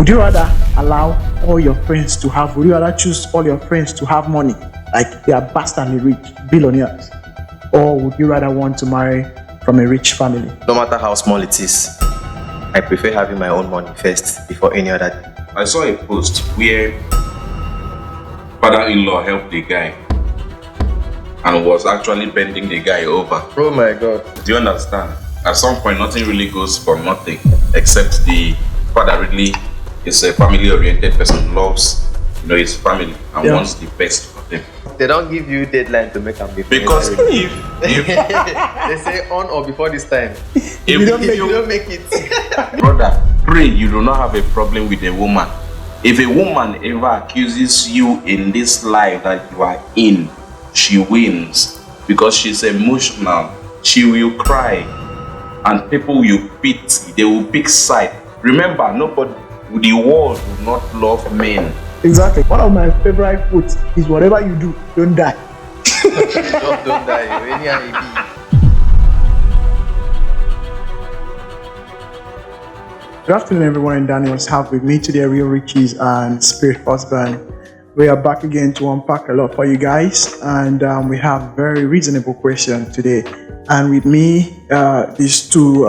Would you rather allow all your friends to have, would you rather choose all your friends to have money, like they are bastardly rich, billionaires? Or would you rather want to marry from a rich family? No matter how small it is, I prefer having my own money first before any other thing. I saw a post where father-in-law helped the guy and was actually bending the guy over. Oh my God. Do you understand? At some point, nothing really goes for nothing, except the father really is a family-oriented person, loves his family and wants the best for them. They don't give you deadline to make them Because if they say on or before this time, If you don't make it. brother, pray you do not have a problem with a woman. If a woman ever accuses you in this life that you are in, she wins because she's emotional. She will cry, and people will pity. They will pick side. Remember, nobody, the world will not love men. Exactly. One of my favorite quotes is, whatever you do, don't die. Just don't die. Any idea. Good afternoon, everyone. In Daniel's house with me today, Real Riches and Spirit Husband. We are back again to unpack a lot for you guys, and we have a very reasonable question today. And with me, these two,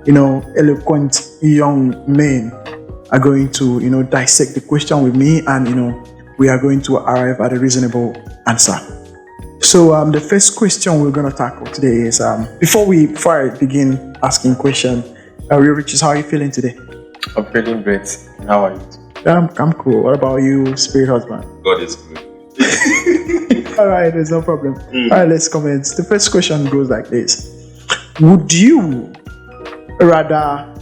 eloquent young men are going to, dissect the question with me, and we are going to arrive at a reasonable answer. So the first question we're going to tackle today is before I begin asking questions, Real Riches, how are you feeling today? I'm feeling great. How are you? I'm cool. What about you, Spirit Husband? God is good. All right, there's no problem. All right, let's commence. The first question goes like this: Would you rather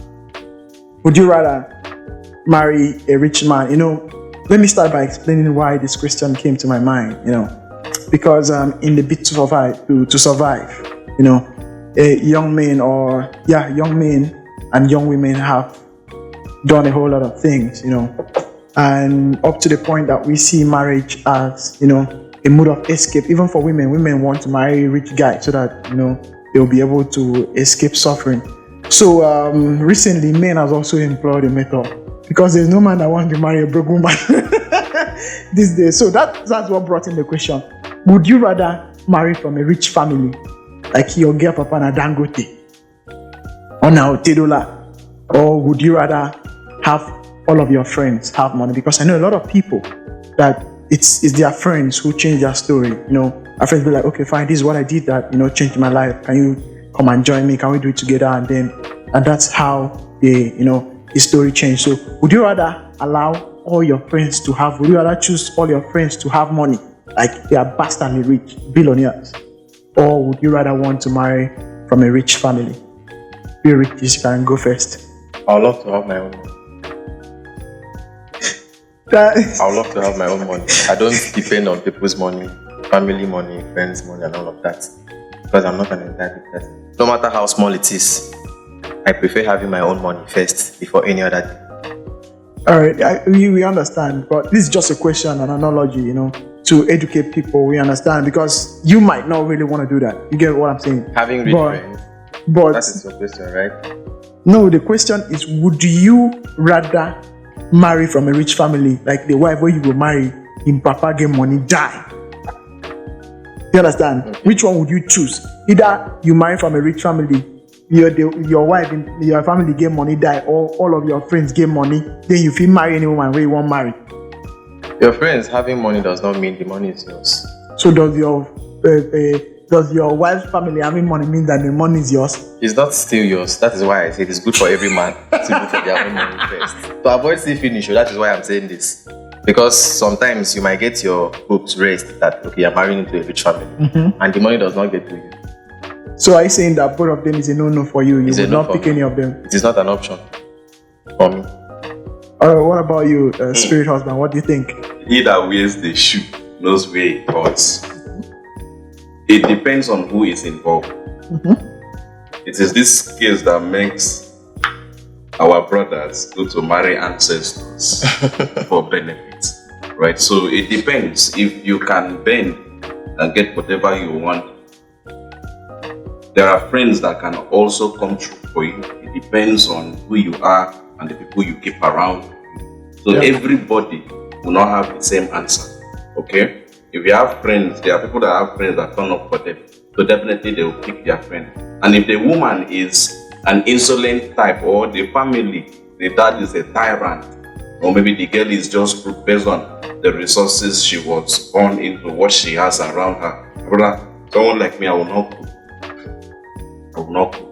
marry a rich man? Let me start by explaining why this question came to my mind. Because in the bid to survive, young men and young women have done a whole lot of things, and up to the point that we see marriage as, a mode of escape. Even for women, want to marry a rich guy so that, they'll be able to escape suffering. So recently, men have also employed a method, because there's no man that wants to marry a broke woman these days. So that's what brought in the question: Would you rather marry from a rich family, like your girl papa na Dangote or na Otedola, or would you rather have all of your friends have money? Because I know a lot of people that it's their friends who change their story. Our friends be like, okay, fine, this is what I did that changed my life. Can you come and join me? Can we do it together? And that's how the story changed. So would you rather allow all your friends to have? Would you rather choose all your friends to have money, like they are bastardly rich, billionaires, or would you rather want to marry from a rich family? Be rich, you can go first. I would love to have my own money. I would love to have my own money. I don't depend on people's money, family money, friends' money, and all of that, because I'm not an entitled person. No matter how small it is, I prefer having my own money first before any other thing. All right, we understand, but this is just a question, an analogy, to educate people. We understand, because you might not really want to do that. You get what I'm saying? Having rich friends. But that is your question, right? No, the question is: Would you rather marry from a rich family, like the wife where you will marry in papa get money die? You understand? Okay. Which one would you choose? Either you marry from a rich family, your wife in your family get money die, or all of your friends get money, then you feel marry any woman where you want marry. Your friends having money does not mean the money is yours. So does your wife's family having money mean that the money is yours? It's not still yours. That is why I say it is good for every man to look for their own money first. To avoid still finish, that is why I'm saying this. Because sometimes you might get your hopes raised that, okay, you're marrying into a rich family, and the money does not get to you. So are you saying that both of them is a no-no for you? You will not pick any of them? It is not an option for me. What about you, Spirit Husband? What do you think? He that wears the shoe knows where it hurts. It depends on who is involved. It is this case that makes our brothers go to marry ancestors for benefits, right? So it depends. If you can bend and get whatever you want, there are friends that can also come through for you. It depends on who you are and the people you keep around you. So everybody will not have the same answer. Okay? If you have friends, there are people that have friends that turn up for them. So definitely they will pick their friend. And if the woman is an insolent type, or the family, the dad is a tyrant, or maybe the girl is just based on the resources she was born into, what she has around her. Brother, someone like me, I will not cook. I will not cook.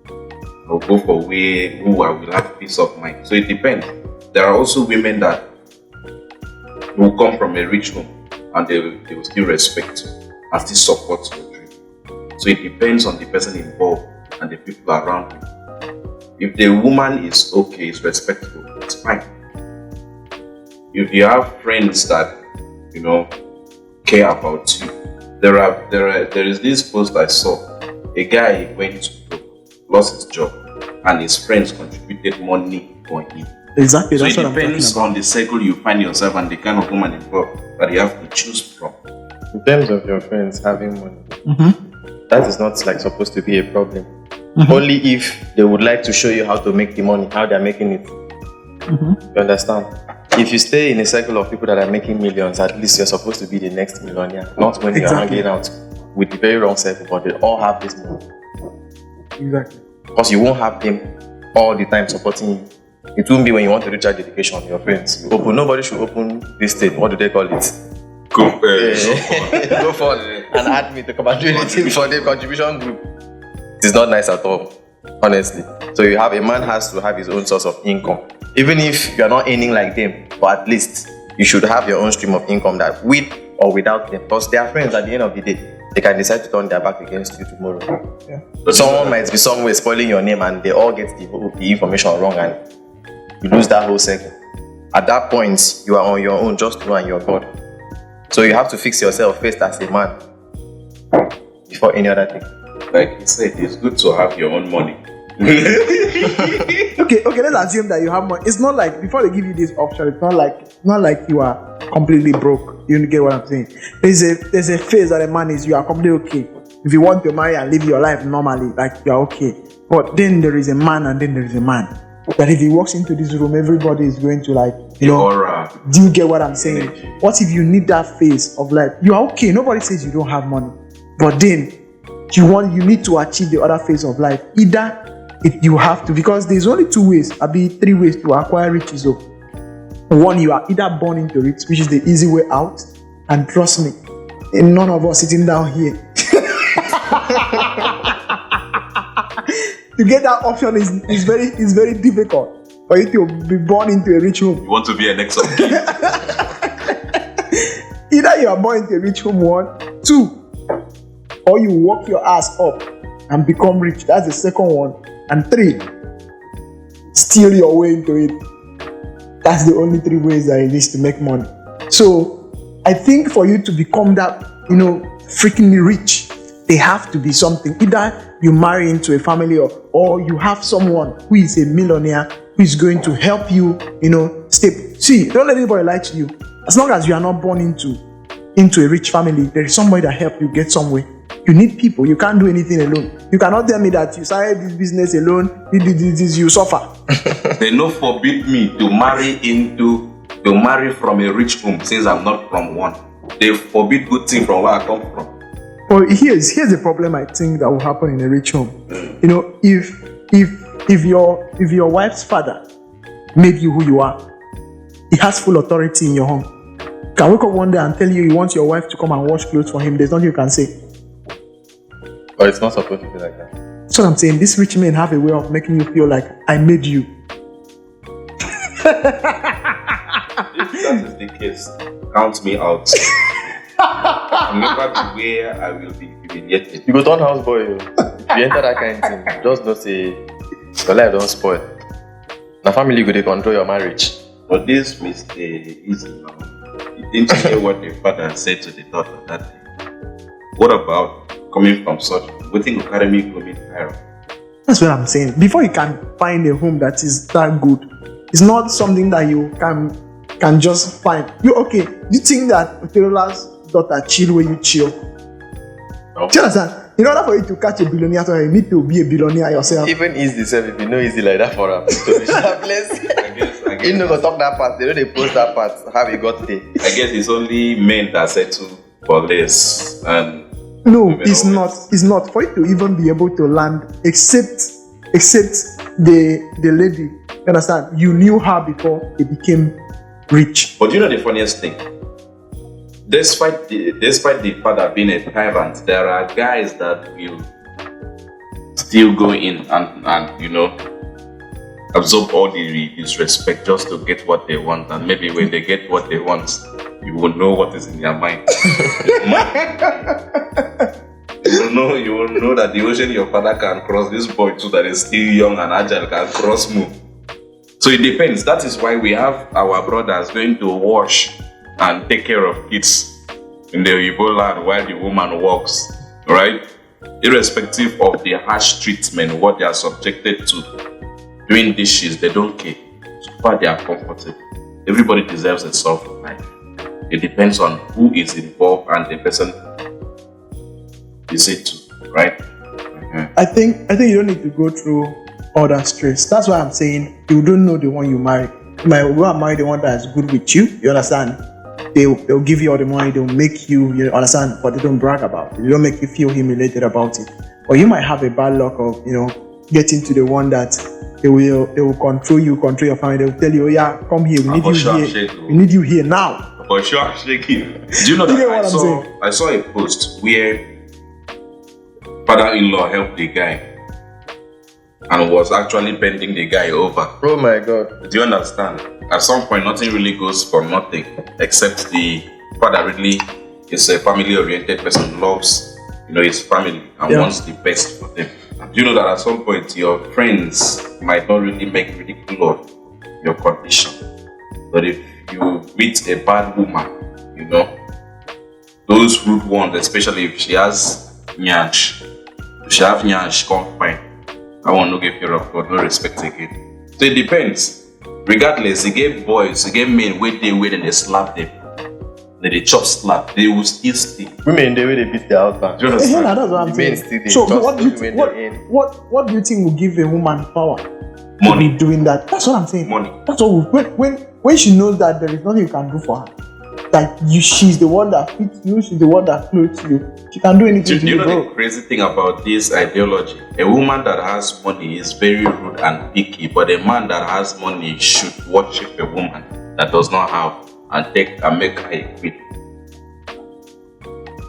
I will go for way who I will have peace of mind. So it depends. There are also women that will come from a rich home and they will still respect you and still support your dream. So it depends on the person involved and the people around you. If the woman is okay, is respectful, it's fine. If you have friends that care about you, there is this post I saw. A guy went to lost his job, and his friends contributed money for him. Exactly. So That's it depends on the circle you find yourself and the kind of woman involved that you have to choose from. In terms of your friends having money, that is not like supposed to be a problem. Only if they would like to show you how to make the money, how they're making it. You understand? If you stay in a circle of people that are making millions, at least you're supposed to be the next millionaire. Not when you're hanging out with the very wrong circle, but they all have this money. Exactly. Because you won't have them all the time supporting you. It won't be when you want to recharge education, your friends. You open, nobody should open this thing. What do they call it? Go for it and add me to come and do anything for the contribution group. It is not nice at all, honestly. So a man has to have his own source of income. Even if you are not earning like them, but at least you should have your own stream of income that with or without them. Because they are friends at the end of the day. They can decide to turn their back against you tomorrow. Yeah. Someone might be somewhere spoiling your name and they all get the information wrong and you lose that whole circle. At that point, you are on your own, just you and your God. So you have to fix yourself first as a man before any other thing. Like you said, it's good to have your own money. Okay, let's assume that you have money. It's not like before they give you this option, it's not like you are completely broke. You get what I'm saying? There's a phase that a man is, you are completely okay. If you want to marry and live your life normally, like you are okay. But then there is a man and then there is a man. That if he walks into this room, everybody is going to do you get what I'm saying? Energy. What if you need that phase of life? You are okay. Nobody says you don't have money. But then you need to achieve the other phase of life. You have to, because there's only 2 ways, three ways to acquire riches. One, you are either born into it, which is the easy way out. And trust me, none of us sitting down here to get that option is very difficult for you to be born into a rich home. You want to be an ex of king. Either you are born into a rich home, 1, 2, or you work your ass up and become rich. That's the second one. And 3, steal your way into it. That's the only 3 ways that it is to make money. So I think for you to become that, freaking rich, they have to be something. Either you marry into a family or you have someone who is a millionaire who is going to help you, See, don't let anybody lie to you. As long as you are not born into a rich family, there is somebody that help you get somewhere. You need people. You can't do anything alone. You cannot tell me that you started this business alone. You suffer. They no forbid me to marry from a rich home since I'm not from one. They forbid good thing from where I come from. But here's the problem I think that will happen in a rich home. If your wife's father made you who you are, he has full authority in your home. Can wake up one day and tell you want your wife to come and wash clothes for him. There's nothing you can say. But it's not supposed to be like that. That's what I'm saying. These rich men have a way of making you feel like I made you. If that is the case, count me out. I'm never be where I will be humiliated. You go turn house boy. If you enter that kind of thing, just don't say your life don't spoil. The family go they control your marriage. But this mistake is now. You didn't hear what the father said to the daughter that day. What about coming from such? We think of academy coming higher. That's what I'm saying. Before you can find a home that is that good, it's not something that you can just find. You think that Otelola's daughter chill where you chill? No. Do you understand? In order for you to catch a billionaire, so you need to be a billionaire yourself. Even easy self, if you know easy like that for her. So we should have less. I You know, go talk that part. They know they post that part. How we got there. I guess it's only men that settle for less, and No, women it's always- not. It's not for you to even be able to land, except the lady. You understand? You knew her before they became rich. But you know the funniest thing? Despite the father being a tyrant, there are guys that will still go in and you know, absorb all the disrespect just to get what they want. And maybe when they get what they want, you will know what is in their mind. You will know that the ocean your father can cross, this boy too that is still young and agile can cross move. So it depends. That is why we have our brothers going to wash and take care of kids in the Igbo land while the woman works, right? Irrespective of the harsh treatment, what they are subjected to, doing dishes, they don't care. So far they are comfortable. Everybody deserves a soft life. It depends on who is involved and the person is it to, right? I think you don't need to go through all that stress. That's why I'm saying you don't know the one you marry. You might go and marry the one that is good with you. You understand? They'll give you all the money. They'll make you understand, but they don't brag about it. They don't make you feel humiliated about it. Or you might have a bad luck of getting to the one that they will control you, control your family. They'll tell you, oh yeah, come here. We need you here. We need you here now. For sure, I'm shaking. Do you know that I saw a post where father-in-law helped the guy and was actually bending the guy over. Oh my God. Do you understand? At some point, nothing really goes for nothing, except the father really is a family-oriented person, loves his family and wants the best for them. Do you know that at some point your friends might not really make ridicule of your condition, but if you meet a bad woman, those rude ones, especially if she has nyash, come fine. I want no give fear of God, no respect again. So it depends. Regardless, he gave boys, he gave men wait and they slap them. They chop slap, they will still steal. Women, the way they beat their husband. Do you understand? Yeah, that's what I'm saying. So what do you think will give a woman power? Money. To be doing that. That's what I'm saying. Money. That's what when she knows that there is nothing you can do for her. That she's the one that fits you, she's the one that floats you. She can do anything to you you, know bro. the crazy thing about this ideology? A woman that has money is very rude and picky, but a man that has money should worship a woman that does not have and make her a queen.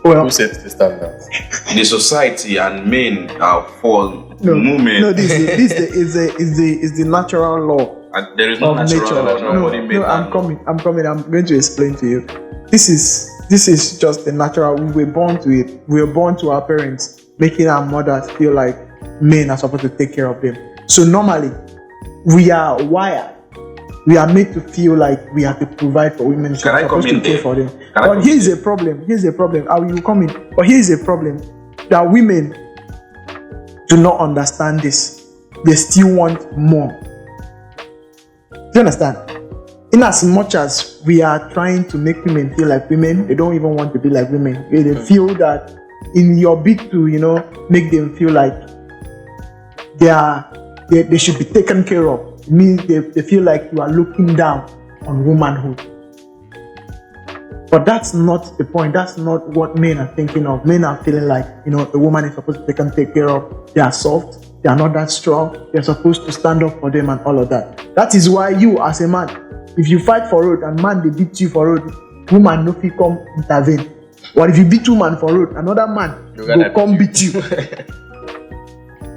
Well, Who sets the standards? The society and men are for women. No, this is the natural law. And there is no Of natural nature. law. Nobody made No, that I'm law. coming. I'm going to explain to you. This is just the natural. We were born to it. We were born to our parents, making our mothers feel like men are supposed to take care of them. So normally, we are wired. We are made to feel like we have to provide for women. So Can I we're come supposed in to care there? for them. Can I But come here's in a problem. Here's a problem. I will come in. But here's a problem. That women do not understand this. They still want more. Do you understand? In as much as we are trying to make women feel like women, they don't even want to be like women. They feel that in your bid to, make them feel like they should be taken care of. It means they feel like you are looking down on womanhood. But that's not the point. That's not what men are thinking of. Men are feeling like, a woman is supposed to take care of. They are soft. They are not that strong. They're supposed to stand up for them and all of that. That is why you, as a man, if you fight for road and man they beat you for road, woman no fit come intervene. Or if you beat woman for road, another man will come beat you.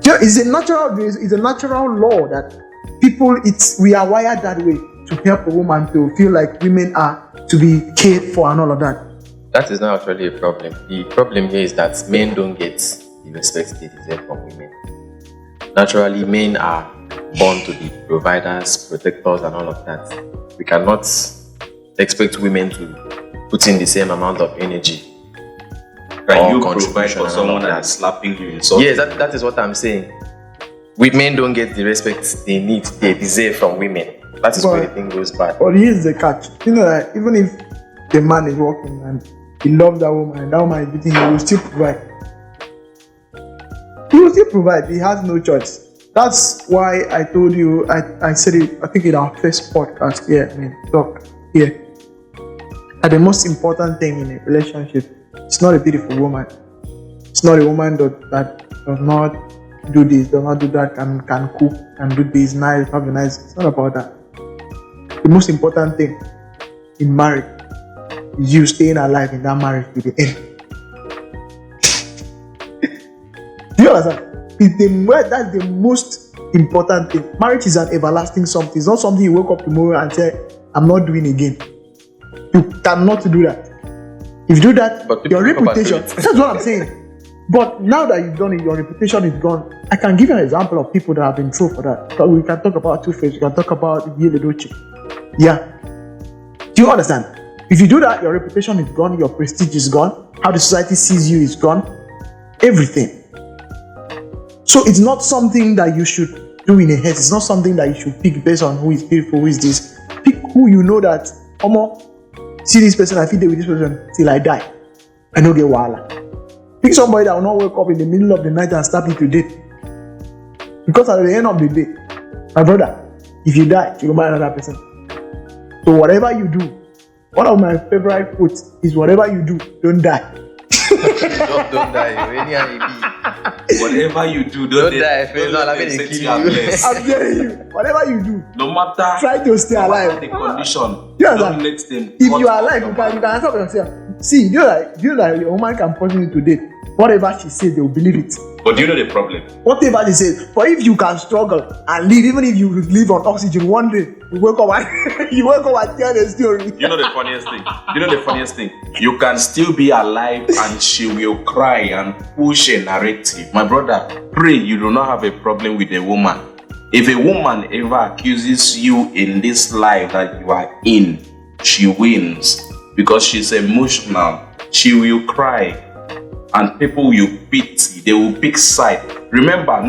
It's a natural law that we are wired that way to help a woman to feel like women are to be cared for and all of that. That is not actually a problem. The problem here is that men don't get the respect they deserve from women. Naturally, men are born to be providers, protectors, and all of that. We cannot expect women to put in the same amount of energy. Can you contribution provide for and all someone of that that. is slapping you? Insulting Yes, that is what I'm saying. Men don't get the respect they deserve from women. That is where the thing goes bad. But here's the catch. That even if the man is working and he loves that woman and that woman is beating him, he will still provide. He will still provide. He has no choice. That's why I told you, I said it, I think in our first podcast here, talk here, that the most important thing in a relationship is not a beautiful woman. It's not a woman that does not do this, does not do that, can cook, can do this, nice, have a nice. It's not about that. The most important thing in marriage is you staying alive in that marriage to the end. Do you understand? That's the most important thing. Marriage is an everlasting something. It's not something you wake up tomorrow and say, I'm not doing again. You cannot do that. If you do that, your reputation, that's what I'm saying. But now that you've done it, your reputation is gone. I can give you an example of people that have been through for that. So we can talk about Two-Face, we can talk about Yeledochi. Yeah. Do you understand? If you do that, your reputation is gone, your prestige is gone, how the society sees you is gone, everything. So it's not something that you should do in a haste. It's not something that you should pick based on who is beautiful, who is this. Pick who you know that, see this person, I feel with this person till I die. I don't get wahala. Pick somebody that will not wake up in the middle of the night and stab you to death. Because at the end of the day, my brother, if you die, you will marry another person. So whatever you do, one of my favorite quotes is whatever you do, don't die. don't die. Whatever you do, don't die. I'm telling you, whatever you do, no matter try to stay alive. The condition, yeah, don't let them. If you are alive, you can answer for yourself. See, you know your woman can poison you today. Whatever she says, they will believe it. But do you know the problem? Whatever she says, but if you can struggle and live, even if you live on oxygen, one day you wake up and tell the story. You know the funniest thing? You can still be alive and she will cry and push a narrative. My brother, pray you do not have a problem with a woman. If a woman ever accuses you in this life that you are in, she wins because she's emotional. She will cry. And people will pity, they will pick side. Remember,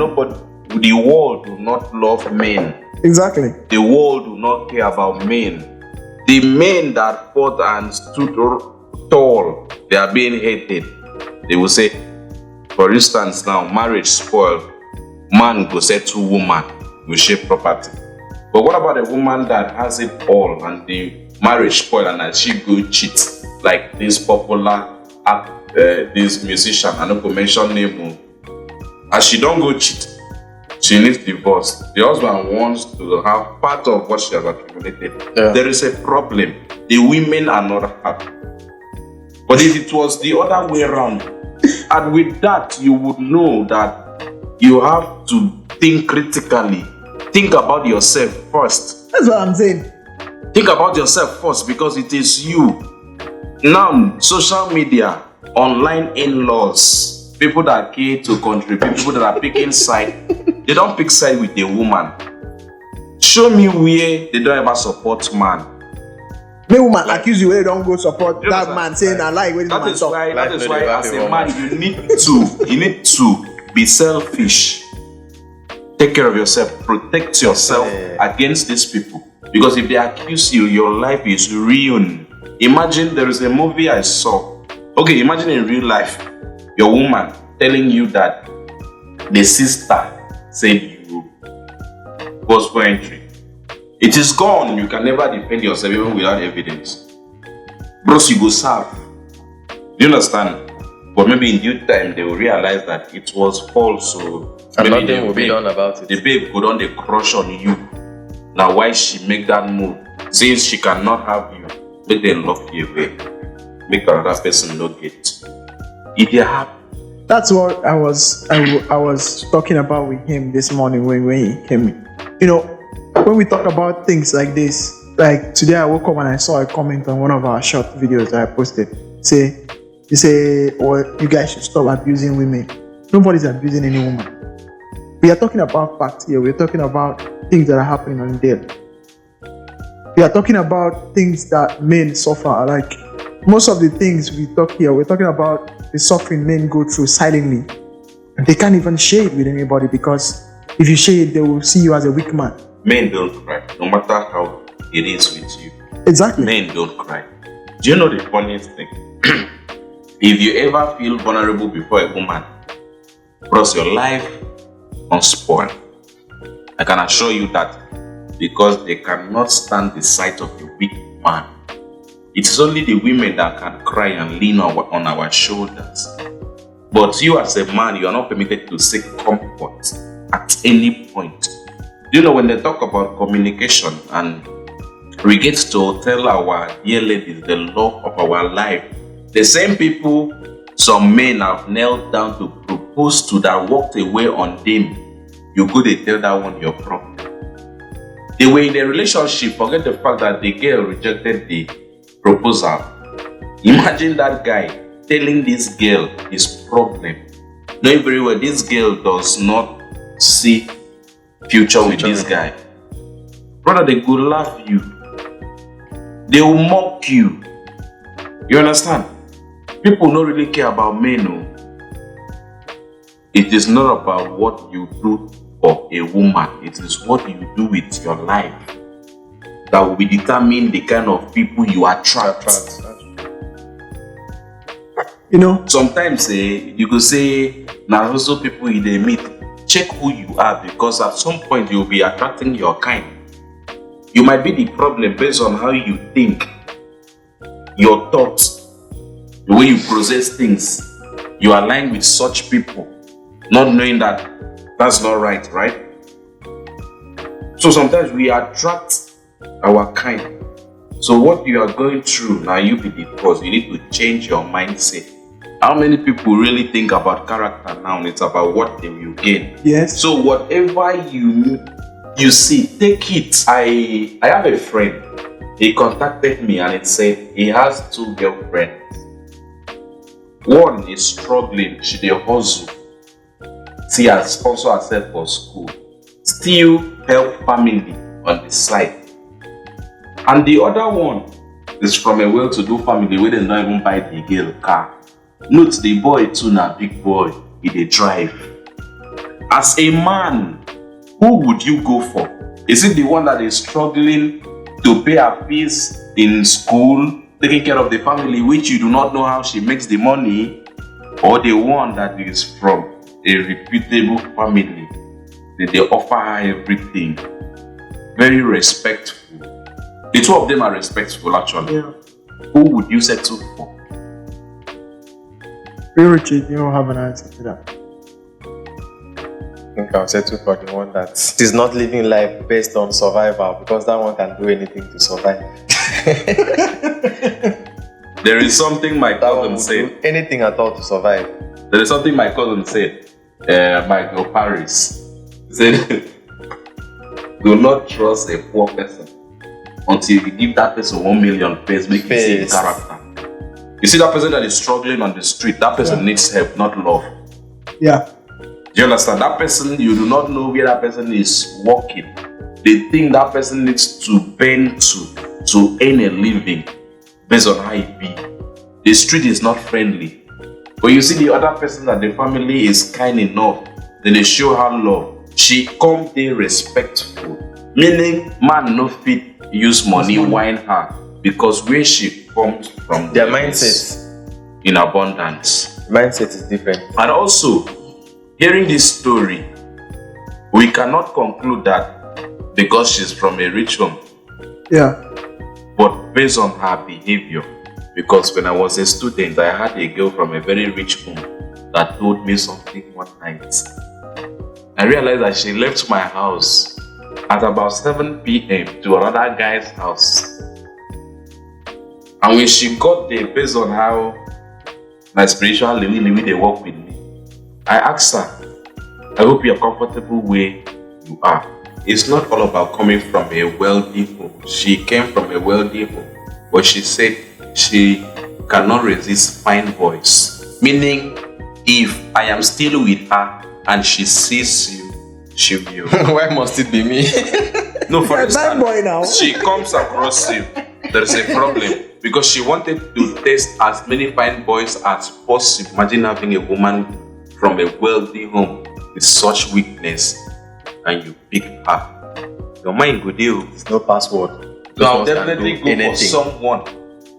the world do not love men. Exactly. The world do not care about men. The men that fought and stood tall, they are being hated. They will say, for instance now, marriage spoiled. Man go settle woman, will share property. But what about a woman that has it all and the marriage spoiled and that she go cheat? Like this popular this musician, I don't go mention name, as she don't go cheat, she needs divorce. The husband wants to have part of what she has accumulated. Yeah. There is a problem. The women are not happy. But if it was the other way around, and with that you would know that you have to think critically. Think about yourself first. That's what I'm saying. Think about yourself first because it is you. Now, social media, online in-laws, people that care to contribute, people that are picking side, they don't pick side with a woman. Show me where they don't ever support man. The woman accuse you where they don't go support that man saying I like when that is why as a man you need to be selfish. Take care of yourself, protect yourself against these people. Because if they accuse you, your life is ruined. Imagine there is a movie I saw. Okay, imagine in real life, your woman telling you that the sister said you was for entry. It is gone. You can never defend yourself even without evidence. Bros, you go serve. Do you understand? But maybe in due time they will realize that it was false. So and nothing will be done about it. The babe could on the crush on you. Now why she make that move? Since she cannot have you, make them lock you away. Make another person not get. If you have. That's what I was talking about with him this morning when he came in. You know, when we talk about things like this, like today I woke up and I saw a comment on one of our short videos that I posted. You say, well, you guys should stop abusing women. Nobody's abusing any woman. We are talking about facts here. We're talking about things that are happening on daily. We are talking about things that men suffer. Like most of the things we talk here, we're talking about the suffering men go through silently. And they can't even share it with anybody because if you share it, they will see you as a weak man. Men don't cry, no matter how it is with you. Exactly. Men don't cry. Do you know the funniest thing? If you ever feel vulnerable before a woman, cross your life unspoiled. I can assure you that, because they cannot stand the sight of a weak man. It is only the women that can cry and lean on our shoulders. But you as a man, you are not permitted to seek comfort at any point. You know, when they talk about communication and we get to tell our dear ladies the love of our life, the same people some men have knelt down to propose to that walked away on them, you go they tell that one your problem. They were in a relationship, forget the fact that the girl rejected the proposal. Imagine that guy telling this girl his problem. Knowing very well this girl does not see future with this guy. Brother, they go laugh you. They will mock you. You understand? People don't really care about men. No. It is not about what you do for a woman. It is what you do with your life that will determine the kind of people you attract. You know, Sometimes you could say, now also people they meet, check who you are, because at some point you'll be attracting your kind. You might be the problem based on how you think, your thoughts, the way you process things. You align with such people, not knowing that that's not right? So sometimes we attract our kind. So what you are going through, now you be the cause. You need to change your mindset. How many people really think about character now? It's about what they will gain. yes. So whatever you see, take it. I have a friend. He contacted me and it said he has 2 girlfriends. One is struggling, she dey hustle. She has sponsor herself for school. Still help family on the side. And the other one is from a well-to-do family where they don't even buy the girl car. Note the boy too na big boy, he dey drive. As a man, who would you go for? Is it the one that is struggling to pay her fees in school, taking care of the family, which you do not know how she makes the money, or the one that is from a reputable family? They offer her everything, very respectful. The 2 of them are respectful actually. Yeah. Who would you settle for? Richie, you don't have an answer to that. I think I'll settle for the one that is not living life based on survival, because that one can do anything to survive. There is something my That one cousin would said. do anything at all to survive. There is something my cousin said. Michael Paris. He said, do not trust a poor person until you give that person 1 million face, make you see his character. You see that person that is struggling on the street, that person needs help, not love. Yeah. Do you understand? That person, you do not know where that person is working. The thing that person needs to bend to earn a living based on how it be. The street is not friendly. But you see the other person that the family is kind enough, then they show her love. She come there respectful. Meaning, man no fit use money wine her, because where she comes from, Their mindset. in abundance. Mindset is different. And also, hearing this story, we cannot conclude that because she's from a rich home, Yeah. but based on her behavior. Because when I was a student, I had a girl from a very rich home that told me something one night. I realized that she left my house at about 7 p.m. to another guy's house. And when she got there, based on how my spiritual living they work with me, I asked her, I hope you're comfortable where you are. It's not all about coming from a wealthy home. She came from a wealthy home, but she said she cannot resist fine boys. Meaning, if I am still with her and she sees you, she will. Why must it be me? No, for Bad instance, boy now. she comes across you, there's a problem. Because she wanted to test as many fine boys as possible. Imagine having a woman from a wealthy home with such weakness, and you pick her. Your mind go deal. There's no password. So I'll Those ones can definitely do go anything. for someone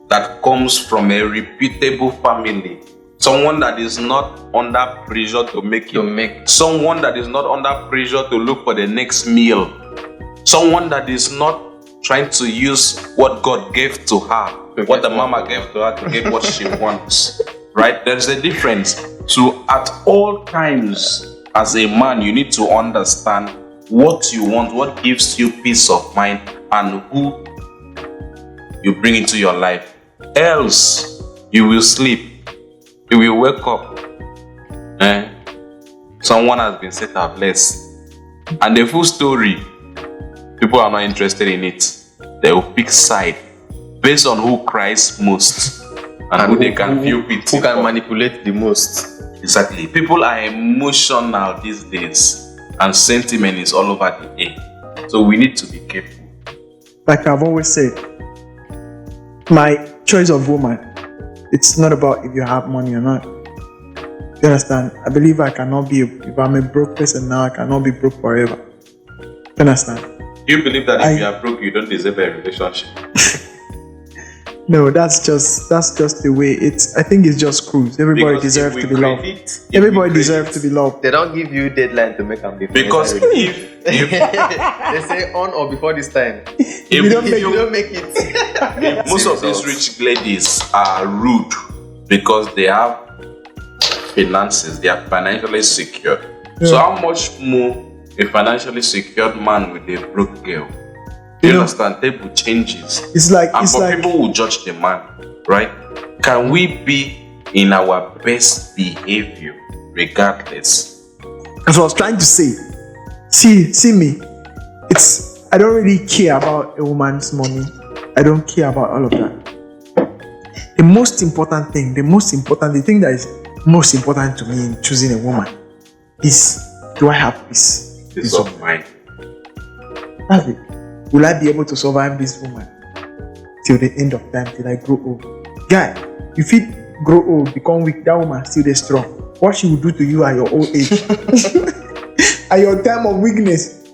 that comes from a reputable family, Someone that is not under pressure to make it. Someone that is not under pressure to look for the next meal. Someone that is not trying to use what God gave to her, what the mama gave to her to get what she wants. Right? There's a difference. So at all times, as a man, you need to understand what you want, what gives you peace of mind, and who you bring into your life. Else, you will sleep. You will wake up. Someone has been set up less. And the full story, people are not interested in it. They will pick side based on who cries most and who they can feel pity. Who can manipulate the most. Exactly. People are emotional these days, and sentiment is all over the air. So we need to be careful. Like I've always said, my choice of woman, it's not about if you have money or not. You understand? I believe I cannot be, if I'm a broke person now, I cannot be broke forever. You understand? Do you believe that if you are broke, you don't deserve a relationship? No, that's just the way it's. I think it's just cruise. Everybody deserves to be loved. Everybody deserves to be loved. They don't give you deadline to make them be. Because if they say on or before this time, if you don't make it. Most of these rich ladies are rude because they have finances. They are financially secure. Yeah. So how much more a financially secured man with a broke girl? You understand? Table changes. People will judge the man, right? Can we be in our best behavior regardless? That's what I was trying to say. See me. I don't really care about a woman's money. I don't care about all of that. The most important thing, the thing that is most important to me in choosing a woman is, do I have peace? Peace of mind. That's it. Will I be able to survive this woman till the end of time, till I grow old? Guy, if you grow old, become weak, that woman still is strong. What she will do to you at your old age, at your time of weakness.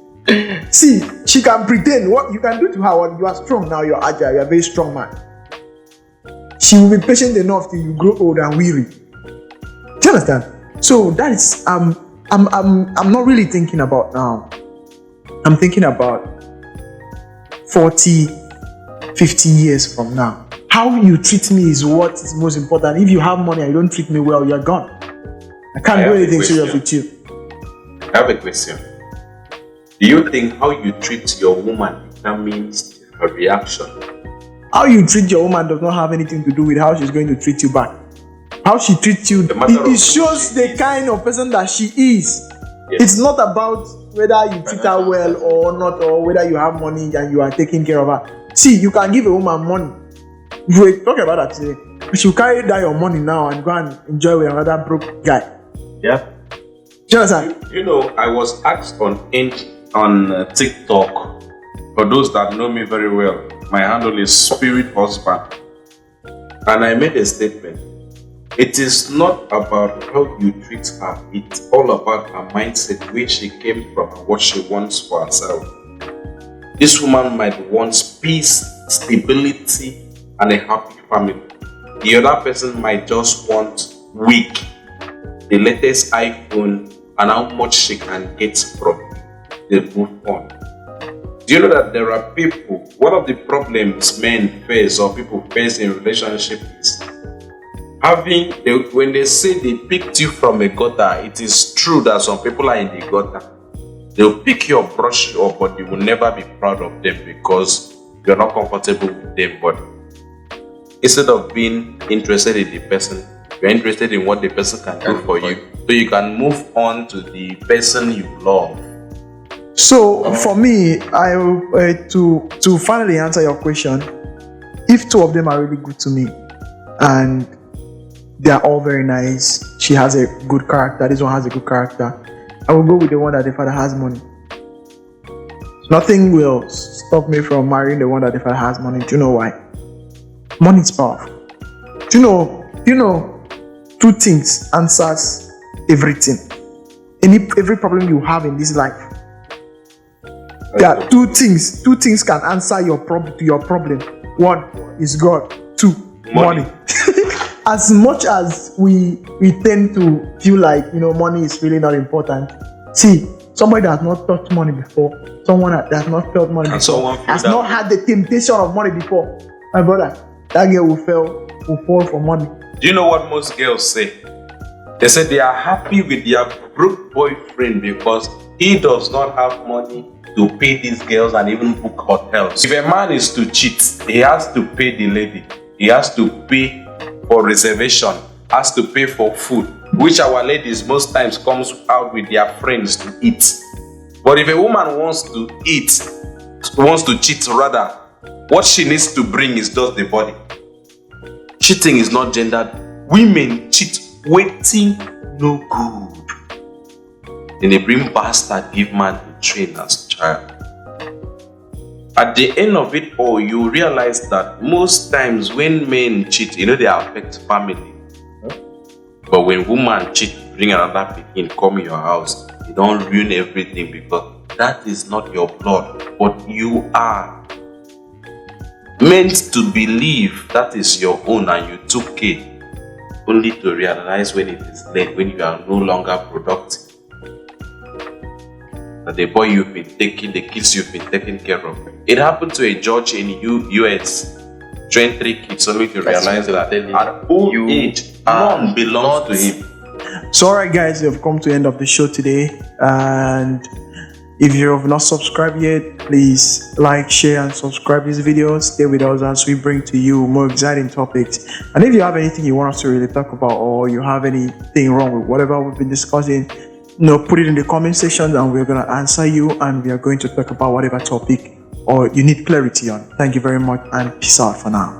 See, she can pretend. What you can do to her, what you are strong now, you're agile, you're a very strong man. She will be patient enough till you grow old and weary. Do you understand? So that is I'm not really thinking about now. I'm thinking about 40, 50 years from now. How you treat me is what is most important. If you have money and you don't treat me well, you're gone. I can't do anything serious with you. I have a question. Do you think how you treat your woman determines her reaction? How you treat your woman does not have anything to do with how she's going to treat you back. How she treats you, it shows the kind of person that she is. Yes. It's not about whether you treat her well or not, or whether you have money and you are taking care of her. See, you can give a woman money. We're talking about that today. But she'll carry down your money now and go and enjoy with another broke guy. Yeah. Do you understand? You know, I was asked on TikTok, for those that know me very well, my handle is Spirit Husband. And I made a statement. It is not about how you treat her, it's all about her mindset, where she came from and what she wants for herself. This woman might want peace, stability, and a happy family. The other person might just want weak, the latest iPhone, and how much she can get from the move on. Do you know that there are people, one of the problems men face or people face in relationship is when they say they picked you from a gutter, it is true that some people are in the gutter. They'll pick your brush up, but you will never be proud of them because you're not comfortable with them. But instead of being interested in the person, you're interested in what the person can do for you, so you can move on to the person you love. So for me, to finally answer your question, if two of them are really good to me and they are all very nice, she has a good character, this one has a good character, I will go with the one that the father has money. Nothing will stop me from marrying the one that the father has money. Do you know why? Money is powerful. Do you know, two things answers everything. Every problem you have in this life. There are two things. Two things can answer your problem. One is God. Two, money. as much as we tend to feel like, money is really not important. See, somebody that has not touched money before, someone that has not felt money before, has not had the temptation of money before. My brother, that girl will fall for money. Do you know what most girls say? They say they are happy with their broke boyfriend because he does not have money to pay these girls and even book hotels. If a man is to cheat, he has to pay the lady. He has to pay for reservation, has to pay for food, which our ladies most times comes out with their friends to eat. But if a woman wants to cheat rather, what she needs to bring is just the body. Cheating is not gendered. Women cheat, waiting no good. Then they bring bastard, give man to train as child. At the end of it all, you realize that most times when men cheat, they affect family. But when woman cheat, bring another pikin, come in your house, you don't ruin everything because that is not your blood, but you are meant to believe that is your own and you took it, only to realize when it is late, when you are no longer productive. That the boy you've been taking, the kids you've been taking care of. It happened to a judge in US, trained 3 kids only to realize that at old age, none belongs to him. So alright guys, we have come to the end of the show today, and if you have not subscribed yet, please like, share and subscribe these videos. Stay with us as we bring to you more exciting topics. And if you have anything you want us to really talk about, or you have anything wrong with whatever we've been discussing, put it in the comment section and we're going to answer you, and we are going to talk about whatever topic or you need clarity on. Thank you very much and peace out for now.